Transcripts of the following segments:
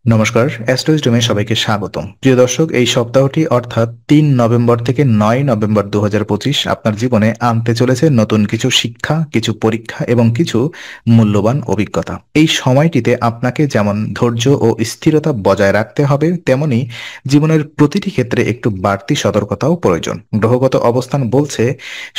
নমস্কার, অ্যাস্ট্রোইজডমে সবাইকে স্বাগতম। প্রিয় দর্শক, এই সপ্তাহটি অর্থাৎ ৩ নভেম্বর থেকে ৯ নভেম্বর ২০২৫ আপনার জীবনে আনতে চলেছে নতুন কিছু শিক্ষা, কিছু পরীক্ষা এবং কিছু মূল্যবান অভিজ্ঞতা। এই সময়টিতে আপনাকে যেমন ধৈর্য ও স্থিরতা বজায় রাখতে হবে, তেমনি জীবনের প্রতিটি ক্ষেত্রে একটু বাড়তি সতর্কতাও প্রয়োজন। গ্রহগত অবস্থান বলছে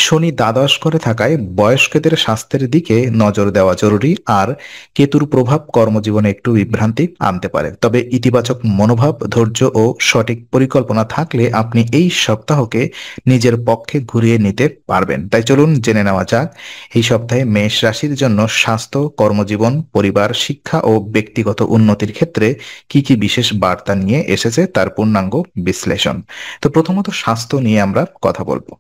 শনি দ্বাদশ ঘরে থাকায় বয়স্কদের স্বাস্থ্যের দিকে নজর দেওয়া জরুরি, আর কেতুর প্রভাব কর্মজীবনে একটু বিভ্রান্তি আনতে পারে। তবে ইতিবাচক মনোভাব, ধৈর্য ও সঠিক পরিকল্পনা থাকলে আপনি এই সপ্তাহকে নিজের পক্ষে ঘুরিয়ে নিতে পারবেন। তাই চলুন জেনে নেওয়া যাক এই সপ্তাহে মেষ রাশির জন্য স্বাস্থ্য, কর্মজীবন, পরিবার, শিক্ষা ও ব্যক্তিগত উন্নতির ক্ষেত্রে কি কি বিশেষ বার্তা নিয়ে এসেছে তার পূর্ণাঙ্গ বিশ্লেষণ। তো প্রথমত স্বাস্থ্য নিয়ে আমরা কথা বলবো।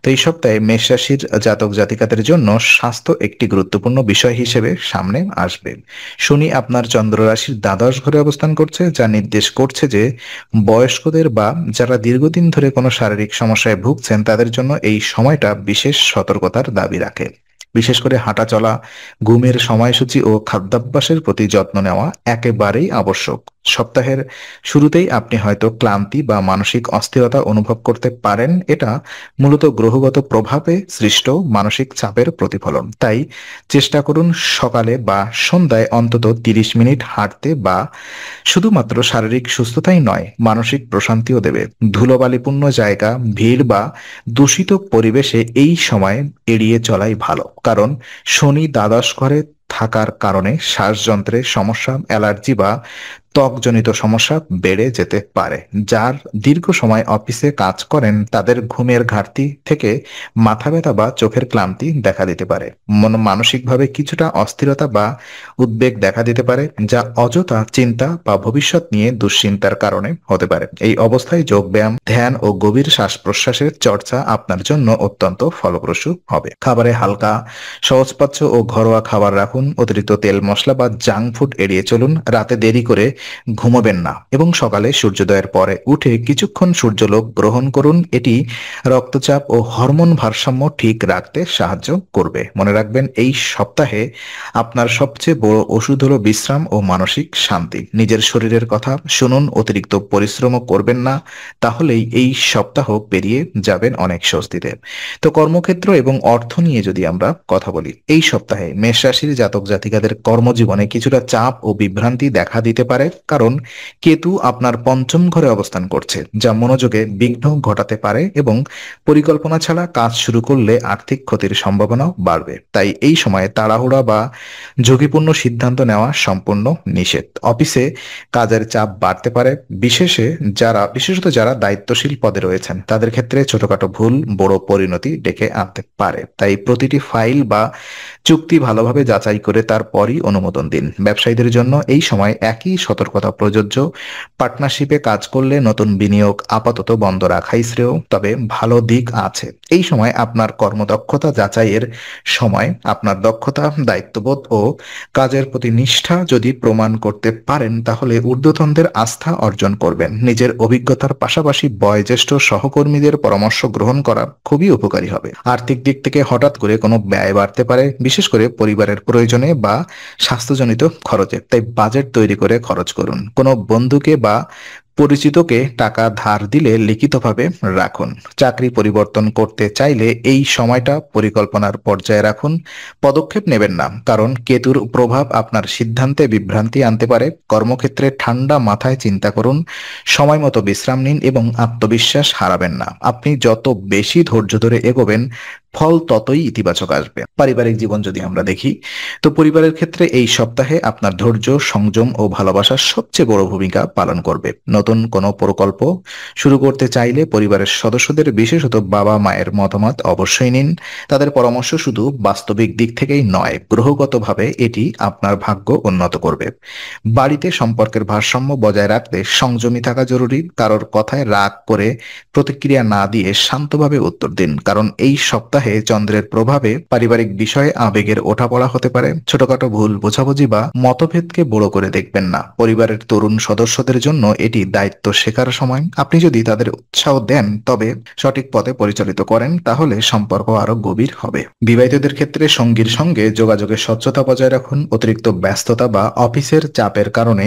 তো এই সপ্তাহে মেষ রাশির জাতক জাতিকাদের জন্য স্বাস্থ্য একটি গুরুত্বপূর্ণ বিষয় হিসেবে সামনে আসবে। শনি আপনার চন্দ্র রাশির দ্বাদশ ঘরে অবস্থান করছে, যা নির্দেশ করছে যে বয়স্কদের বা যারা দীর্ঘদিন ধরে কোনো শারীরিক সমস্যায় ভুগছেন তাদের জন্য এই সময়টা বিশেষ সতর্কতার দাবি রাখে। বিশেষ করে হাঁটা চলা, ঘুমের সময়সূচি ও খাদ্যাভ্যাসের প্রতি যত্ন নেওয়া একেবারেই আবশ্যক। সপ্তাহের শুরুতেই আপনি হয়তো ক্লান্তি বা মানসিক অস্থিরতা অনুভব করতে পারেন। এটা মূলত গ্রহগত প্রভাবে সৃষ্ট মানসিক চাপের প্রতিফলন। তাই চেষ্টা করুন সকালে বা সন্ধ্যায় অন্তত ৩০ মিনিট হাঁটতে, বা শুধুমাত্র শারীরিক সুস্থতাই নয়, মানসিক প্রশান্তিও দেবে। ধুলোবালিপূর্ণ জায়গা, ভিড় বা দূষিত পরিবেশে এই সময় এড়িয়ে চলাই ভালো, কারণ শনি দ্বাদশ ঘরে থাকার কারণে শ্বাসযন্ত্রের সমস্যা, অ্যালার্জি বা ত্বকজনিত সমস্যা বেড়ে যেতে পারে। যার দীর্ঘ সময় অফিসে কাজ করেন তাদের ঘুমের ঘাটতি থেকে মাথা ব্যথা বা চোখের ক্লান্তি দেখা দিতে পারে। মানসিকভাবে কিছুটা অস্থিরতা বা উদ্বেগ দেখা দিতে পারে, যা অযথা চিন্তা বা ভবিষ্যৎ নিয়ে দুশ্চিন্তার কারণে হতে পারে। এই অবস্থায় যোগব্যায়াম, ধ্যান ও গভীর শ্বাস প্রশ্বাসের চর্চা আপনার জন্য অত্যন্ত ফলপ্রসূ হবে। খাবারে হালকা, সহজপাচ্য ও ঘরোয়া খাবার রাখুন। অতিরিক্ত তেল মশলা বা জাঙ্ক ফুড এড়িয়ে চলুন। রাতে দেরি করে ঘুমাবেন না এবং সকালে সূর্যোদয়ের পরে উঠে কিছুক্ষণ সূর্যালোক গ্রহণ করুন। এটি রক্তচাপ ও হরমোন ভারসাম্য ঠিক রাখতে সাহায্য করবে। মনে রাখবেন, এই সপ্তাহে আপনার সবচেয়ে বড় ওষুধ হলো বিশ্রাম ও মানসিক শান্তি। নিজের শরীরের কথা শুনুন, অতিরিক্ত পরিশ্রমও করবেন না, তাহলেই এই সপ্তাহ পেরিয়ে যাবেন অনেক স্বস্তিতে। তো কর্মক্ষেত্র এবং অর্থ নিয়ে যদি আমরা কথা বলি, এই সপ্তাহে মেষ রাশির জাতক জাতিকাদের কর্মজীবনে কিছুটা চাপ ও বিভ্রান্তি দেখা দিতে পারে, কারণ কেতু আপনার পঞ্চম ঘরে অবস্থান করছে, যা মনোযোগে বিঘ্ন ঘটাতে পারে এবং পরিকল্পনা ছাড়া কাজ শুরু করলে আর্থিক ক্ষতির সম্ভাবনাও বাড়বে। তাই এই সময়ে তাড়াহুড়া বা ঝুঁকিপূর্ণ সিদ্ধান্ত নেওয়া সম্পূর্ণ নিষেধ। অফিসে কাজের চাপ বাড়তে পারে, বিশেষত যারা দায়িত্বশীল পদে রয়েছেন তাদের ক্ষেত্রে ছোটখাটো ভুল বড় পরিণতি ডেকে আনতে পারে। তাই প্রতিটি ফাইল বা চুক্তি ভালোভাবে যাচাই করে তারপরই অনুমোদন দিন। ব্যবসায়ীদের জন্য এই সময় একই সতর্কতা প্রযোজ্য। পার্টনারশিপে কাজ করলে নতুন বিনিয়োগ আপাতত বন্ধ রাখাই শ্রেয়, তবে ভালো দিক আছে। এই সময় আপনার কর্মদক্ষতা যাচাইয়ের সময়। আপনার দক্ষতা, দায়িত্ববোধ ও কাজের প্রতি নিষ্ঠা যদি প্রমাণ করতে পারেন তাহলে ঊর্ধ্বতনদের আস্থা অর্জন করবেন। নিজের অভিজ্ঞতার পাশাপাশি বয়োজ্যেষ্ঠ সহকর্মীদের পরামর্শ গ্রহণ করা খুবই উপকারী হবে। আর্থিক দিক থেকে হঠাৎ করে কোনো ব্যয় বাড়তে পারে, বিশেষ করে পরিবারের প্রয়োজনে বা স্বাস্থ্যজনিত খরচে। তাই বাজেট তৈরি করে খরচ করুন। কোনো বন্ধুকে বা পরিচিতকে টাকা ধার দিলে লিখিতভাবে রাখুন। চাকরি পরিবর্তন করতে চাইলে এই সময়টা পরিকল্পনার পর্যায়ে রাখুন, পদক্ষেপ নেবেন না, কারণ কেতুর প্রভাব আপনার সিদ্ধান্তে বিভ্রান্তি আনতে পারে। কর্মক্ষেত্রে ঠান্ডা মাথায় চিন্তা করুন, সময় মতো বিশ্রাম নিন এবং আত্মবিশ্বাস হারাবেন না। আপনি যত বেশি ধৈর্য ধরে এগোবেন, ফল ততই ইতিবাচক আসবে। পারিবারিক জীবন যদি আমরা দেখি, তো পরিবারের ক্ষেত্রে এই সপ্তাহে আপনার ধৈর্য, সংযম ও ভালোবাসা সবচেয়ে বড় ভূমিকা পালন করবে। নতুন কোনো প্রকল্প শুরু করতে চাইলে পরিবারের সদস্যদের, বিশেষত বাবা মায়ের মতামত অবশ্যই নিন। তাদের পরামর্শ শুধু বাস্তবিক দিক থেকেই নয়, গ্রহগতভাবে এটি আপনার ভাগ্য উন্নত করবে। বাড়িতে সম্পর্কের ভারসাম্য বজায় রাখতে সংযমী থাকা জরুরি। কারোর কথায় রাগ করে প্রতিক্রিয়া না দিয়ে শান্তভাবে উত্তর দিন, কারণ এই সপ্তাহে সপ্তাহে চন্দ্রের প্রভাবে পারিবারিক বিষয়ে আবেগের ওঠাপড়া হতে পারে। ছোটখাটো ভুল বোঝাবুঝি বা মতভেদকে বড় করে দেখবেন না। পরিবারের তরুণ সদস্যদের জন্য এটি দায়িত্ব শেখার সময়। আপনি যদি তাদের উৎসাহ দেন, তবে সঠিক পথে পরিচালিত করেন, তাহলে সম্পর্ক আরো গভীর হবে। বিবাহিতদের ক্ষেত্রে সঙ্গীর সঙ্গে যোগাযোগের স্বচ্ছতা বজায় রাখুন। অতিরিক্ত ব্যস্ততা বা অফিসের চাপের কারণে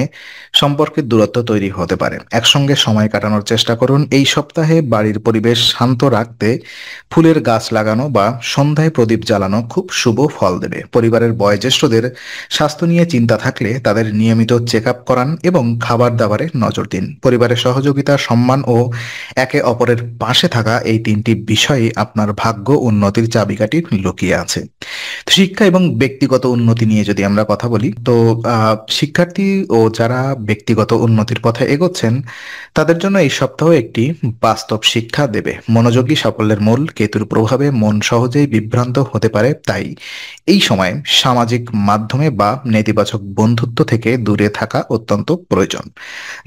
সম্পর্কের দূরত্ব তৈরি হতে পারে। একসঙ্গে সময় কাটানোর চেষ্টা করুন। এই সপ্তাহে বাড়ির পরিবেশ শান্ত রাখতে ফুলের গাছ লাগানো বা সন্ধ্যায় প্রদীপ জ্বালানো খুব শুভ ফল দেবে। পরিবারের বয়োজ্যেষ্ঠদের স্বাস্থ্য নিয়ে চিন্তা থাকলে তাদের নিয়মিত চেক আপ করান এবং খাবার দাবারে নজর দিন। পরিবারের সহযোগিতা, সম্মান ও একে অপরের পাশে থাকা, এই তিনটি বিষয়ে আপনার ভাগ্য উন্নতির চাবিকাঠি লুকিয়ে আছে। শিক্ষা এবং ব্যক্তিগত উন্নতি নিয়ে যদি আমরা কথা বলি, তো শিক্ষার্থী ও যারা ব্যক্তিগত উন্নতির পথে এগোচ্ছেন, তাদের জন্য এই সপ্তাহ একটি বাস্তব শিক্ষা দেবে। মনোযোগী সাফল্যের মূল। কেতুর প্রভাবে মন সহজেই বিভ্রান্ত হতে পারে, তাই এই সময় সামাজিক মাধ্যমে বা নেতিবাচক বন্ধুত্ব থেকে দূরে থাকা অত্যন্ত প্রয়োজন।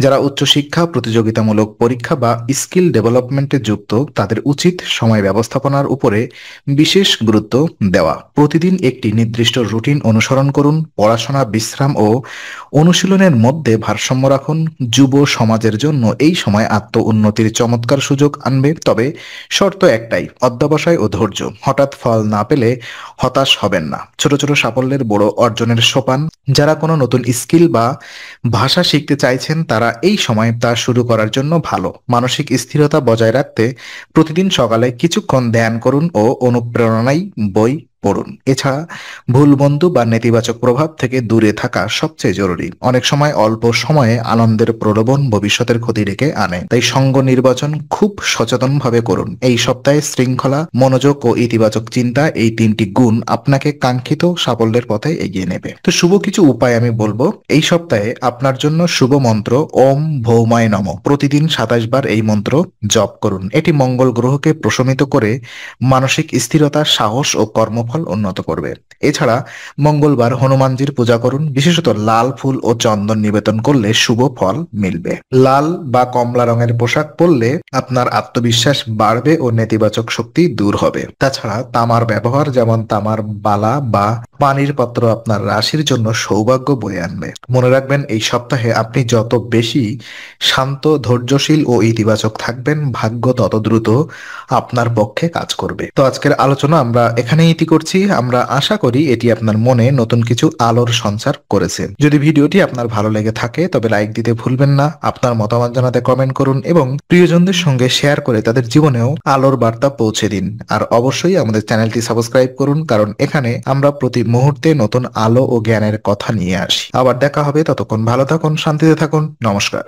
যারা উচ্চশিক্ষা, প্রতিযোগিতামূলক পরীক্ষা বা স্কিল ডেভেলপমেন্টে যুক্ত, তাদের উচিত সময় ব্যবস্থাপনার উপরে বিশেষ গুরুত্ব দেওয়া। প্রতিদিন একটি নির্দিষ্ট রুটিন অনুসরণ করুন। পড়াশোনা, বিশ্রাম ও অনুশীলনের মধ্যে ভারসাম্য রাখুন। যুব সমাজের জন্য এই সময় আত্ম উন্নতির চমৎকার সুযোগ আনবে, তবে শর্ত একটাই: অধ্যবসায় ও ধৈর্য। হঠাৎ ফল না পেলে হতাশ হবেন না। ছোট ছোট সাফল্যের বড় অর্জনের সোপান। যারা কোনো নতুন স্কিল বা ভাষা শিখতে চাইছেন, তারা এই সময় তা শুরু করার জন্য ভালো। মানসিক স্থিরতা বজায় রাখতে প্রতিদিন সকালে কিছুক্ষণ ধ্যান করুন ও অনুপ্রেরণায় বই পড়ুন। এছাড়া ভুল বন্ধু বা নেতিবাচক প্রভাব থেকে দূরে থাকা সবচেয়ে জরুরি। অনেক সময় অল্প সময়ে আনন্দের প্রলোভন ভবিষ্যতের ক্ষতি ডেকে আনে, তাই সঙ্গ নির্বাচন খুব সচেতনভাবে করুন। এই সপ্তাহে শৃঙ্খলা, মনোযোগ ও ইতিবাচক চিন্তা, এই তিনটি গুণ আপনাকে কাঙ্ক্ষিত সাফল্যের পথে এগিয়ে নেবে। তো শুভ কিছু উপায় আমি বলবো। এই সপ্তাহে আপনার জন্য শুভ মন্ত্র ওম ভৌমায় নমঃ। প্রতিদিন 27 বার এই মন্ত্র জপ করুন। এটি মঙ্গল গ্রহকে প্রশমিত করে মানসিক স্থিরতা, সাহস ও কর্মফল উন্নত করবে। এছাড়া মঙ্গলবার হনুমানজির পূজা করুন। বিশেষত লাল ফুল ও চন্দন নিবেদন করলে শুভ ফল মিলবে। লাল বা কমলা রঙের পোশাক পরলে আপনার আত্মবিশ্বাস বাড়বে ও নেতিবাচক শক্তি দূর হবে। তাছাড়া তামার ব্যবহার, যেমন তামার বালা বা পানির পাত্র, আপনার রাশির জন্য সৌভাগ্য বয়ে আনবে। মনে রাখবেন, এই সপ্তাহে আপনি যত বেশি শান্ত, ধৈর্যশীল ও ইতিবাচক থাকবেন, ভাগ্য তত দ্রুত আপনার পক্ষে কাজ করবে। তো আজকের আলোচনা আমরা এখানেই ইতি করছি। আমরা আশা করি এটি আপনার মনে নতুন কিছু আলোর সঞ্চার করেছে। যদি ভিডিওটি আপনার ভালো লেগে থাকে, তবে লাইক দিতে ভুলবেন না। আপনার মতামত জানাতে কমেন্ট করুন এবং প্রিয়জনদের সঙ্গে শেয়ার করে তাদের জীবনেও আলোর বার্তা পৌঁছে দিন। আর অবশ্যই আমাদের চ্যানেলটি সাবস্ক্রাইব করুন, কারণ এখানে আমরা প্রতি মুহূর্তে নতুন আলো ও জ্ঞানের কথা নিয়ে আসি। আবার দেখা হবে। ততক্ষণ ভালো থাকুন, শান্তিতে থাকুন। নমস্কার।